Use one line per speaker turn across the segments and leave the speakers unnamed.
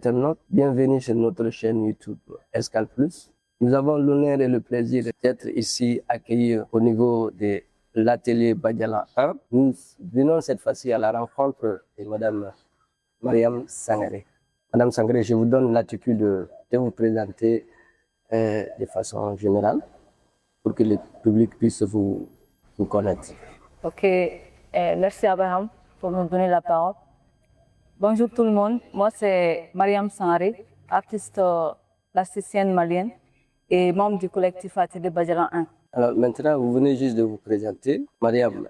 internautes, bienvenue sur notre chaîne YouTube Escale Plus. Nous avons l'honneur et le plaisir d'être ici accueillis au niveau de l'atelier Badiala 1. Nous venons cette fois-ci à la rencontre de Madame Mariam Sangaré. Madame Sangaré, je vous donne l'attitude de vous présenter de façon générale pour que le public puisse vous connaître.
Ok, merci Abraham pour me donner la parole. Bonjour tout le monde, moi c'est Mariam Sangaré, artiste plasticienne malienne et membre du collectif Atelier Badiala 1.
Alors maintenant, vous venez juste de vous présenter. Mariam,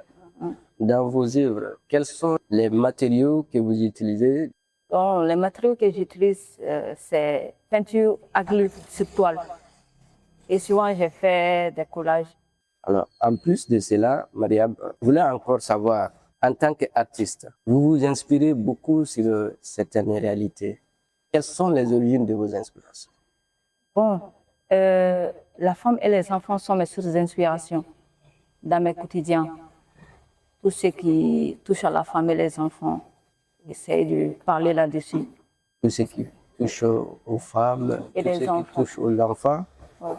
dans vos œuvres, quels sont les matériaux que vous utilisez?
Bon, les matériaux que j'utilise, c'est peinture acrylique sur toile. Et souvent, j'ai fait des collages.
Alors, en plus de cela, Mariam, je voulais encore savoir, en tant qu'artiste, vous vous inspirez beaucoup sur certaines réalités. Quelles sont les origines de vos inspirations?
Bon, la femme et les enfants sont mes sources d'inspiration dans mes quotidiens. Tout ce qui touche à la femme et les enfants, j'essaie de parler là-dessus.
Tout ce qui touche aux femmes,
Et
tout
les
ce qui
enfants.
touche aux enfants,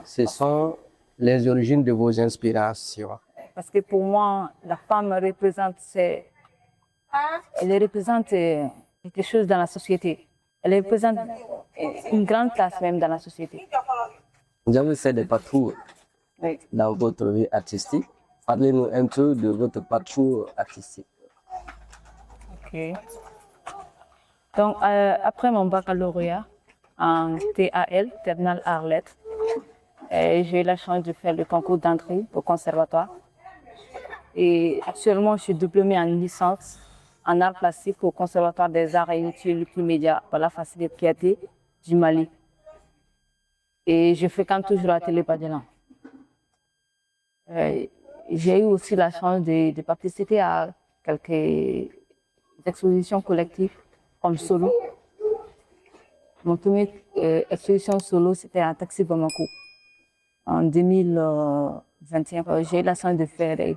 ce sont les origines de vos inspirations.
Parce que pour moi, la femme représente, elle représente quelque chose dans la société. Elle représente une grande place même dans la société.
Vous avez fait des parcours
Oui.
dans votre vie artistique. Parlez-nous un peu de votre parcours artistique.
Ok. Donc, après mon baccalauréat en TAL, Terminal Arts Lettres, j'ai eu la chance de faire le concours d'entrée au conservatoire. Et actuellement, je suis diplômée en licence en art plastique au Conservatoire des Arts et Métiers multimédia par la facilité du Mali. Et je fréquente toujours l'atelier Badiala. J'ai eu aussi la chance de participer à quelques expositions collectives comme solo. Mon première exposition solo, c'était à Taxi Bamako. En 2021, j'ai eu la chance de faire une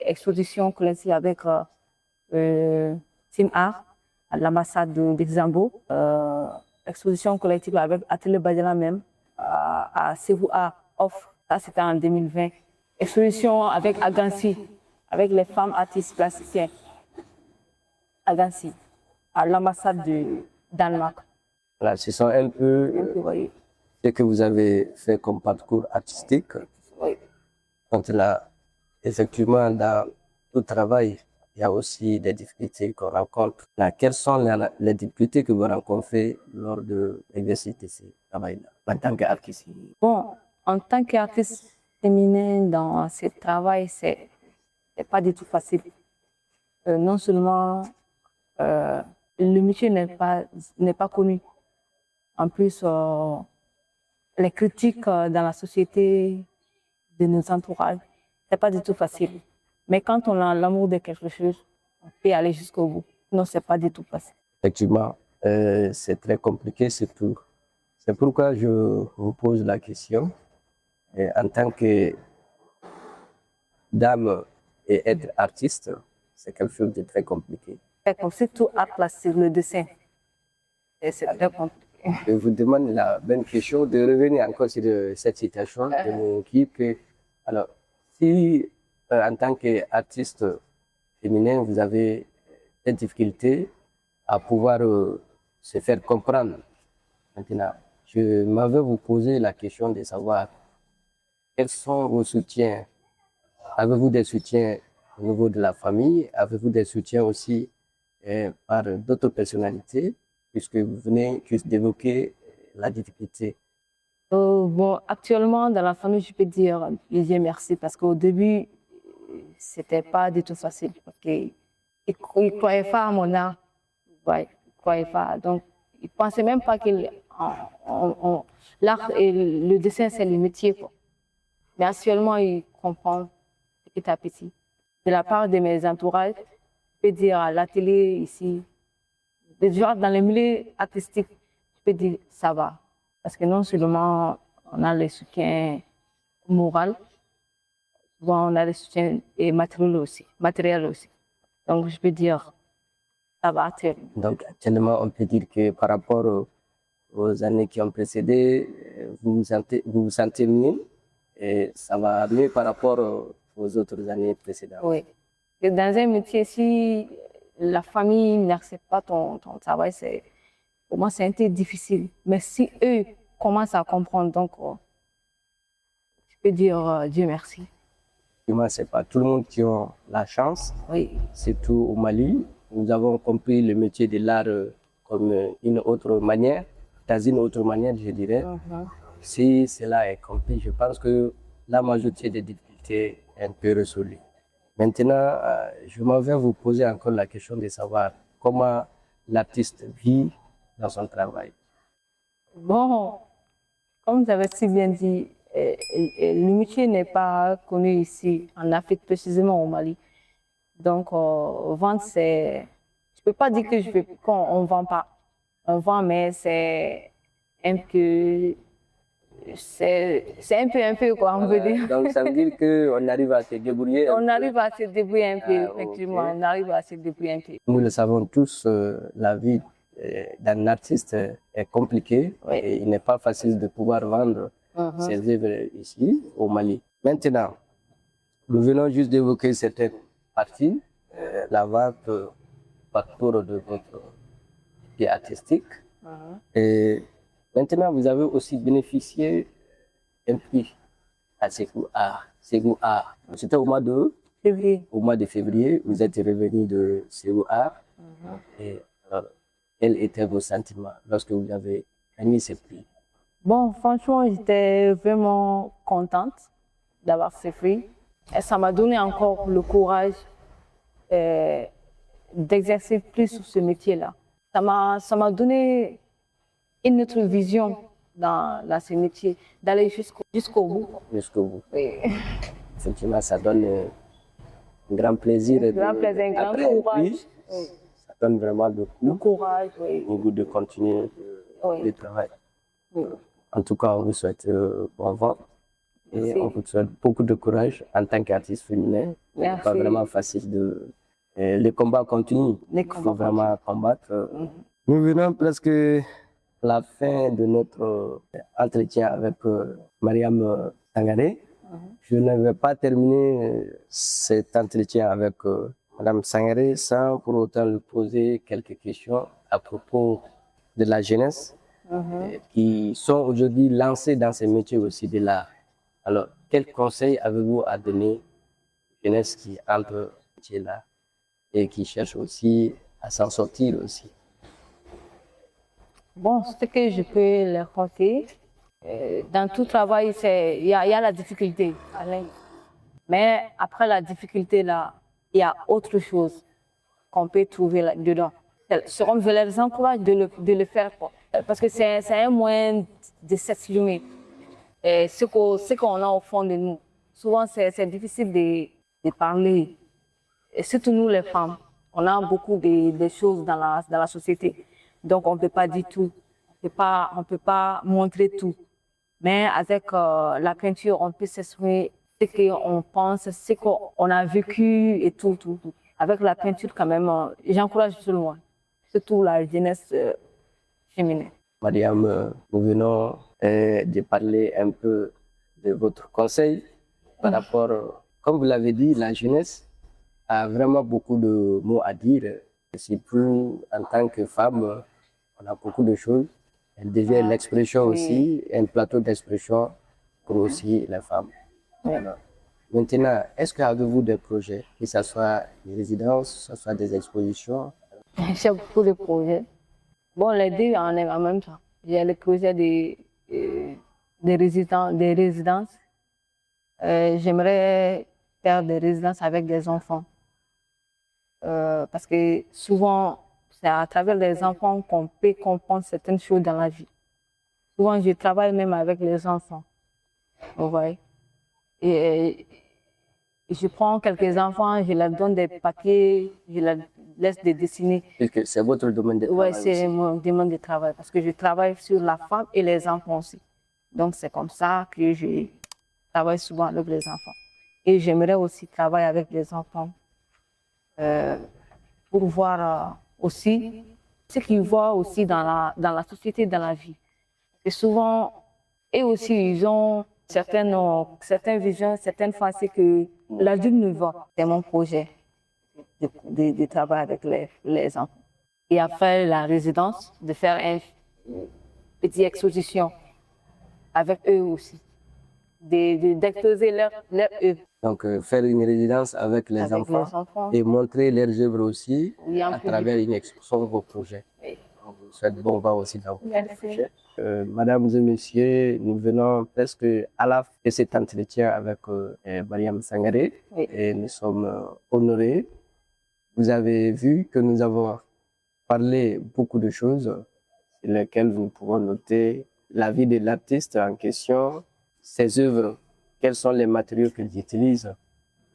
exposition collective avec Team Art à l'ambassade de Luxembourg. Exposition collective avec Atelier Badiala même à Cebu Art Off. Ça, c'était en 2020. Exposition avec Agansi, avec les femmes artistes plasticiennes. Agansi, à l'ambassade du Danemark.
Voilà, ce sont un peu
Oui.
ce que vous avez fait comme parcours artistique.
Oui.
Donc là, effectivement, dans tout travail, il y a aussi des difficultés qu'on rencontre. Là, quelles sont les difficultés que vous rencontrez lors de l'exercice de ce travail-là, en tant qu'artiste?
Bon, en tant qu'artiste féminin dans ce travail, c'est pas du tout facile. Non seulement le métier n'est pas connu. En plus, les critiques dans la société, de nos entourages, c'est pas du tout facile. Mais quand on a l'amour de quelque chose, on peut aller jusqu'au bout. Non, c'est pas du tout facile.
Effectivement, c'est très compliqué, c'est pourquoi je vous pose la question. Et en tant que dame et être artiste, c'est quelque chose de très compliqué.
Surtout art plastique, le dessin. Et c'est très compliqué.
Je vous demande la bonne question de revenir encore sur cette situation de mon équipe. Alors, si en tant qu'artiste féminin, vous avez des difficultés à pouvoir se faire comprendre, maintenant, je m'avais vous poser la question de savoir quels sont vos soutiens. Avez-vous des soutiens au niveau de la famille? Avez-vous des soutiens aussi par d'autres personnalités, puisque vous venez juste d'évoquer la difficulté?
Bon, actuellement, dans la famille, je peux dire Dieu merci parce qu'au début, c'était pas du tout facile. Parce qu'ils ne croyaient pas à mon art. Ouais, ils ne croyaient pas. Donc, ils ne pensaient même pas que l'art et le dessin, c'est le métier, quoi. Mais actuellement, ils comprennent petit à petit. De la part de mes entourages, je peux dire à l'atelier ici, déjà dans le milieu artistique, je peux dire ça va. Parce que non seulement on a le soutien moral, souvent on a le soutien matériel aussi. Donc je peux dire ça va actuellement.
Donc, actuellement, on peut dire que par rapport aux années qui ont précédé, vous vous sentez mieux et ça va mieux par rapport aux autres années précédentes.
Oui. Et dans un métier, si la famille n'accepte pas ton travail, pour moi, c'est un peu difficile. Mais si eux commencent à comprendre, donc, je peux dire Dieu merci.
Effectivement, c'est pas tout le monde qui a la chance,
Oui.
surtout au Mali. Nous avons compris le métier de l'art comme une autre manière, dans une autre manière, je dirais. Si cela est compris, je pense que la majorité des difficultés est un peu résolue. Maintenant, je m'en vais vous poser encore la question de savoir comment l'artiste vit dans son travail.
Bon, comme vous avez si bien dit, le métier n'est pas connu ici, en Afrique, précisément au Mali. Donc, vendre, c'est... Je peux pas dire que qu'on ne vend pas. On vend, mais c'est un peu... C'est un peu quoi, on veut dire.
Donc, ça veut dire qu'on arrive à se débrouiller.
On arrive à se débrouiller un peu,
Ah,
effectivement.
ok.
On arrive à se débrouiller un peu.
Nous le savons tous, la vie d'un artiste est compliquée
Oui.
et il n'est pas facile de pouvoir vendre ses œuvres ici, au Mali. Maintenant, nous venons juste d'évoquer certaines parties, la vente, parcours de votre vie artistique. Et maintenant, vous avez aussi bénéficié un prix à Ségou Art. Ségou Art. C'était au mois de février, vous êtes revenu de Ségou Art. Et alors, quels étaient vos sentiments lorsque vous avez gagné ce prix?
Bon, franchement, j'étais vraiment contente d'avoir ce prix. Et ça m'a donné encore le courage d'exercer plus sur ce métier-là. Ça m'a donné une autre vision dans ce métier, d'aller jusqu'au bout.
Jusqu'au bout.
Oui.
Effectivement, ça donne un grand plaisir.
Un grand plaisir, un grand
Après,
courage.
oui, ça donne vraiment le
Le
coup
courage, oui.
au goût de continuer le travail.
Oui.
En tout cas, on vous souhaite bon vent et
Merci.
on vous souhaite beaucoup de courage en tant qu'artiste féminin.
Merci.
C'est pas vraiment facile de. Les combats continuent. Il faut vraiment combattre. Nous venons presque à la fin de notre entretien avec Mariam Sangaré. Je ne vais pas terminer cet entretien avec Madame Sangaré sans pour autant lui poser quelques questions à propos de la jeunesse qui sont aujourd'hui lancés dans ces métiers aussi de l'art. Alors, quels conseils avez-vous à donner aux jeunesse qui entre dans ce métier-là et qui cherchent aussi à s'en sortir aussi?
Bon, ce que je peux leur conseiller, dans tout travail, il y a la difficulté, Alain. Mais après la difficulté, là, il y a autre chose qu'on peut trouver là-dedans. Je les encourage de le faire, quoi. Parce que c'est un moyen de s'exprimer. Ce qu'on a au fond de nous. Souvent, c'est difficile de parler. Et surtout nous, les femmes, on a beaucoup de choses dans la société. Donc, on ne peut pas dire tout. On peut pas montrer tout. Mais avec la peinture, on peut s'exprimer ce qu'on pense, ce qu'on a vécu et tout. Avec la peinture, quand même, j'encourage tout le monde. Surtout la jeunesse féminine.
Mariam, nous venons de parler un peu de votre conseil par rapport, comme vous l'avez dit, la jeunesse a vraiment beaucoup de mots à dire. Surtout en tant que femme, on a beaucoup de choses. Elle devient l'expression aussi, un plateau d'expression pour aussi les femmes. Alors, maintenant, est-ce que avez-vous des projets, que ce soit des résidences, que ce soit des expositions?
J'ai beaucoup de projets. Bon, les deux en même temps. J'ai le projet des résidences. J'aimerais faire des résidences avec des enfants. Parce que souvent, c'est à travers les enfants qu'on peut comprendre certaines choses dans la vie. Souvent, je travaille même avec les enfants. Vous voyez? Et je prends quelques enfants, je leur donne des papiers, je leur laisse des dessiner.
Puisque c'est votre domaine de travail.
Oui, c'est mon domaine de travail parce que je travaille sur la femme et les enfants aussi. Donc, c'est comme ça que je travaille souvent avec les enfants. Et j'aimerais aussi travailler avec les enfants pour voir aussi ce qu'ils voient aussi dans la société, dans la vie. Et souvent, et aussi, ils ont certaines visions, certaines pensées que l'adulte ne voit. C'est mon projet de travailler avec les enfants. Et après la résidence, de faire une petite exposition avec eux aussi, d'exposer leur œuvre.
Donc, faire une résidence avec les
Avec
enfants
les enfants.
et montrer leurs œuvres aussi
Oui, en
à
public.
travers une exposition de vos projets.
Oui.
On vous souhaite bon vent aussi dans vos
Merci.
projets. Mesdames et messieurs, nous venons presque à la fin de cet entretien avec Mariam Sangaré
Oui.
et nous sommes honorés. Vous avez vu que nous avons parlé beaucoup de choses sur lesquelles nous pouvons noter la vie de l'artiste en question, ses œuvres, quels sont les matériaux qu'il utilise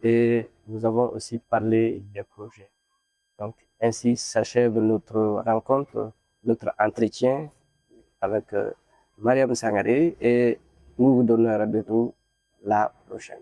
et nous avons aussi parlé des projets. Donc, ainsi s'achève notre rencontre, notre entretien avec Mariam Sangaré et nous vous donnons rendez-vous la prochaine.